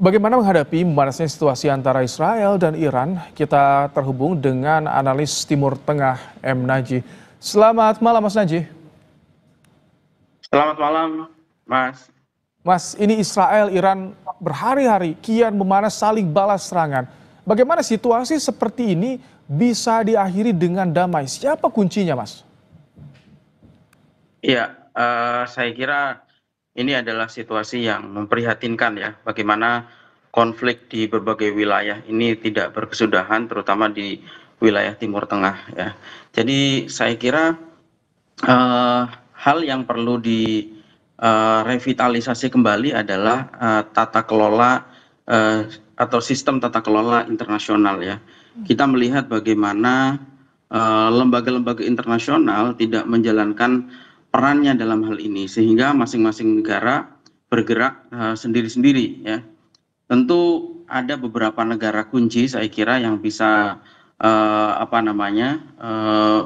Bagaimana menghadapi memanasnya situasi antara Israel dan Iran? Kita terhubung dengan analis Timur Tengah M. Naji. Selamat malam Mas Naji. Selamat malam, Mas. Mas, ini Israel Iran berhari-hari kian memanas saling balas serangan. Bagaimana situasi seperti ini bisa diakhiri dengan damai? Siapa kuncinya, Mas? Iya, saya kira ini adalah situasi yang memprihatinkan ya, bagaimana konflik di berbagai wilayah ini tidak berkesudahan, terutama di wilayah Timur Tengah ya. Jadi saya kira hal yang perlu direvitalisasi kembali adalah tata kelola atau sistem tata kelola internasional ya. Kita melihat bagaimana lembaga-lembaga internasional tidak menjalankan perannya dalam hal ini, sehingga masing-masing negara bergerak sendiri-sendiri ya. Tentu ada beberapa negara kunci saya kira yang bisa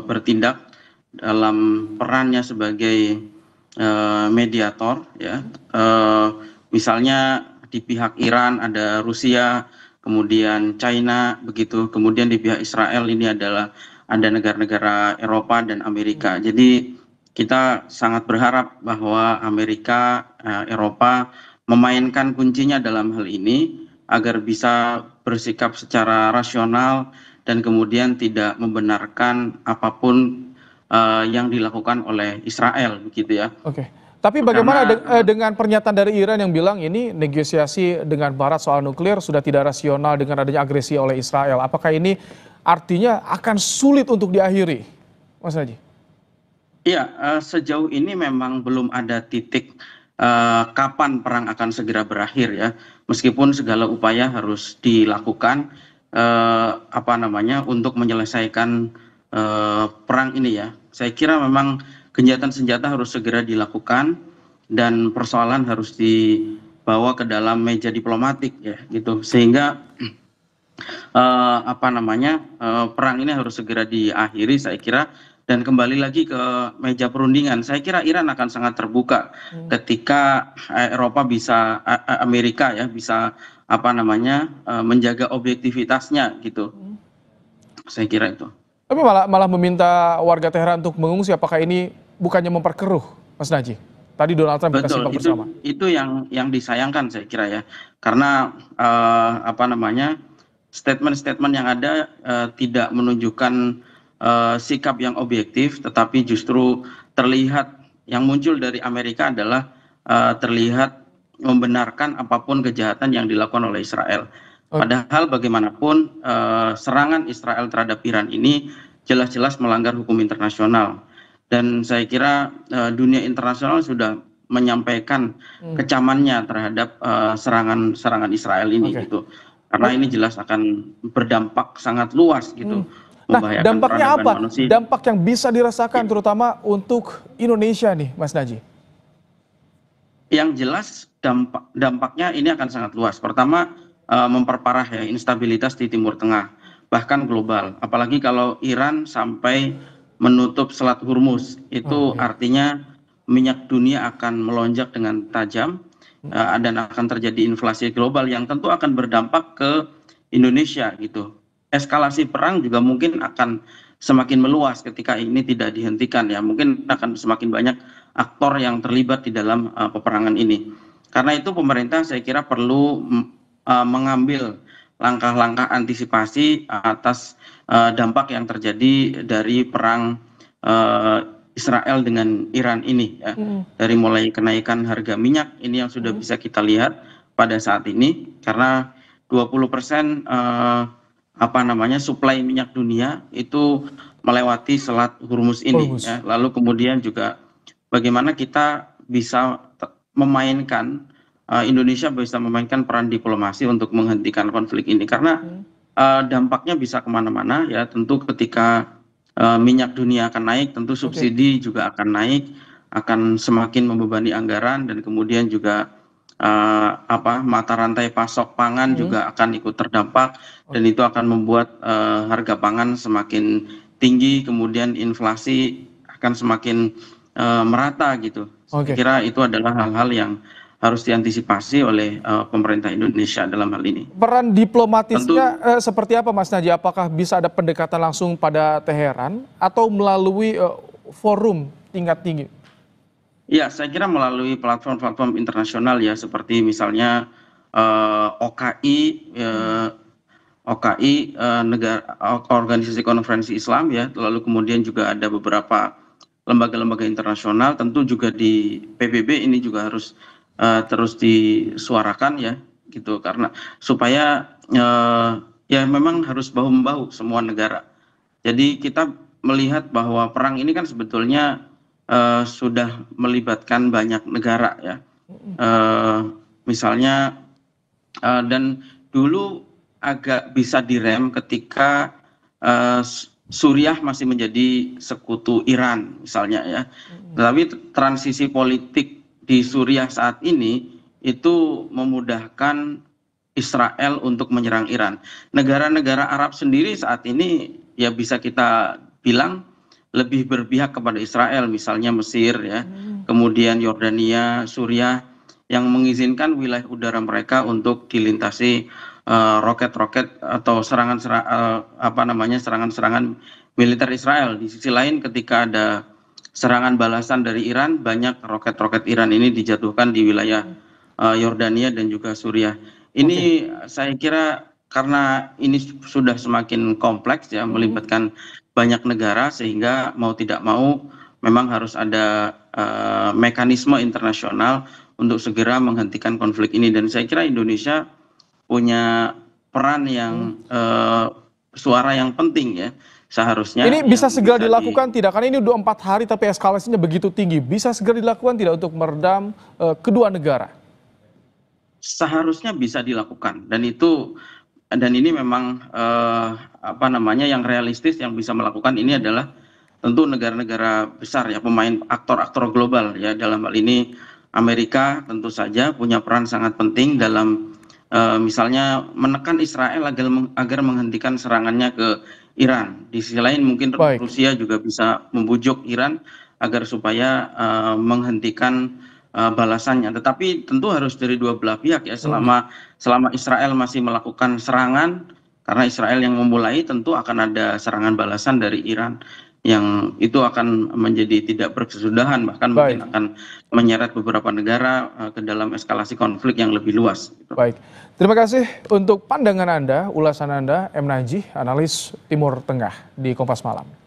bertindak dalam perannya sebagai mediator ya. Misalnya di pihak Iran ada Rusia, kemudian China begitu, kemudian di pihak Israel ini adalah ada negara-negara Eropa dan Amerika. Jadi kita sangat berharap bahwa Amerika, Eropa memainkan kuncinya dalam hal ini agar bisa bersikap secara rasional dan kemudian tidak membenarkan apapun yang dilakukan oleh Israel begitu ya. Oke. Tapi bagaimana dengan pernyataan dari Iran yang bilang ini negosiasi dengan Barat soal nuklir sudah tidak rasional dengan adanya agresi oleh Israel? Apakah ini artinya akan sulit untuk diakhiri, Mas Naji? Iya, sejauh ini memang belum ada titik kapan perang akan segera berakhir ya. Meskipun segala upaya harus dilakukan untuk menyelesaikan perang ini ya. Saya kira memang gencatan senjata harus segera dilakukan dan persoalan harus dibawa ke dalam meja diplomatik ya gitu, sehingga perang ini harus segera diakhiri saya kira, dan kembali lagi ke meja perundingan. Saya kira Iran akan sangat terbuka ketika Amerika ya bisa menjaga objektivitasnya gitu. Saya kira itu. Tapi malah meminta warga Teheran untuk mengungsi, apakah ini bukannya memperkeruh, Mas Naji? Tadi Donald Trump kita simak bersama. Itu yang disayangkan saya kira ya, karena statement-statement yang ada tidak menunjukkan sikap yang objektif, tetapi justru terlihat yang muncul dari Amerika adalah terlihat membenarkan apapun kejahatan yang dilakukan oleh Israel. Padahal bagaimanapun serangan Israel terhadap Iran ini jelas-jelas melanggar hukum internasional. Dan saya kira dunia internasional sudah menyampaikan kecamannya terhadap serangan Israel ini gitu. Karena ini jelas akan berdampak sangat luas gitu. Nah, dampaknya apa? Dampak yang bisa dirasakan terutama untuk Indonesia nih, Mas Naji? Yang jelas dampaknya ini akan sangat luas. Pertama, memperparah ya instabilitas di Timur Tengah, bahkan global. Apalagi kalau Iran sampai menutup Selat Hormuz, itu artinya minyak dunia akan melonjak dengan tajam dan akan terjadi inflasi global yang tentu akan berdampak ke Indonesia gitu. Eskalasi perang juga mungkin akan semakin meluas ketika ini tidak dihentikan ya. Mungkin akan semakin banyak aktor yang terlibat di dalam peperangan ini. Karena itu pemerintah saya kira perlu mengambil langkah-langkah antisipasi atas dampak yang terjadi dari perang Israel dengan Iran ini ya. Dari mulai kenaikan harga minyak ini yang sudah bisa kita lihat pada saat ini, karena 20% suplai minyak dunia itu melewati Selat Hormuz ini ya. Lalu kemudian juga bagaimana kita bisa memainkan Indonesia bisa memainkan peran diplomasi untuk menghentikan konflik ini, karena dampaknya bisa kemana-mana ya. Tentu ketika minyak dunia akan naik, tentu subsidi juga akan naik, akan semakin membebani anggaran, dan kemudian juga mata rantai pasok pangan juga akan ikut terdampak, dan itu akan membuat harga pangan semakin tinggi, kemudian inflasi akan semakin merata gitu. Saya kira itu adalah hal-hal yang harus diantisipasi oleh pemerintah Indonesia dalam hal ini. Peran Tentu, diplomatisnya seperti apa Mas Naji? Apakah bisa ada pendekatan langsung pada Teheran atau melalui forum tingkat tinggi? ya saya kira melalui platform-platform internasional ya, seperti misalnya OKI, negara organisasi konferensi Islam ya, lalu kemudian juga ada beberapa lembaga-lembaga internasional, tentu juga di PBB ini juga harus terus disuarakan ya, gitu, karena supaya ya memang harus bahu membahu semua negara. Jadi kita melihat bahwa perang ini kan sebetulnya sudah melibatkan banyak negara ya. Misalnya dan dulu agak bisa direm ketika Suriah masih menjadi sekutu Iran misalnya ya. Tetapi transisi politik di Suriah saat ini itu memudahkan Israel untuk menyerang Iran. Negara-negara Arab sendiri saat ini ya bisa kita bilang lebih berpihak kepada Israel, misalnya Mesir ya, kemudian Yordania, Suriah, yang mengizinkan wilayah udara mereka untuk dilintasi roket-roket atau serangan-serangan militer Israel. Di sisi lain ketika ada serangan balasan dari Iran, banyak roket-roket Iran ini dijatuhkan di wilayah Yordania dan juga Suriah. Ini saya kira karena ini sudah semakin kompleks ya, melibatkan banyak negara, sehingga mau tidak mau memang harus ada mekanisme internasional untuk segera menghentikan konflik ini. Dan saya kira Indonesia punya peran yang suara yang penting ya, seharusnya. Ini bisa yang segera bisa dilakukan tidak? Karena ini udah 4 hari tapi eskalasinya begitu tinggi. Bisa segera dilakukan tidak untuk meredam kedua negara? Seharusnya bisa dilakukan, dan ini memang yang realistis yang bisa melakukan ini adalah tentu negara-negara besar ya, pemain aktor-aktor global ya. Dalam hal ini Amerika tentu saja punya peran sangat penting dalam misalnya menekan Israel agar menghentikan serangannya ke Iran. Di sisi lain mungkin Rusia juga bisa membujuk Iran agar supaya menghentikan balasannya. Tetapi tentu harus dari dua belah pihak ya. Selama Israel masih melakukan serangan, karena Israel yang memulai, tentu akan ada serangan balasan dari Iran yang itu akan menjadi tidak berkesudahan, bahkan mungkin akan menyeret beberapa negara ke dalam eskalasi konflik yang lebih luas. Baik, terima kasih untuk pandangan Anda, ulasan Anda, M. Najih, analis Timur Tengah di Kompas Malam.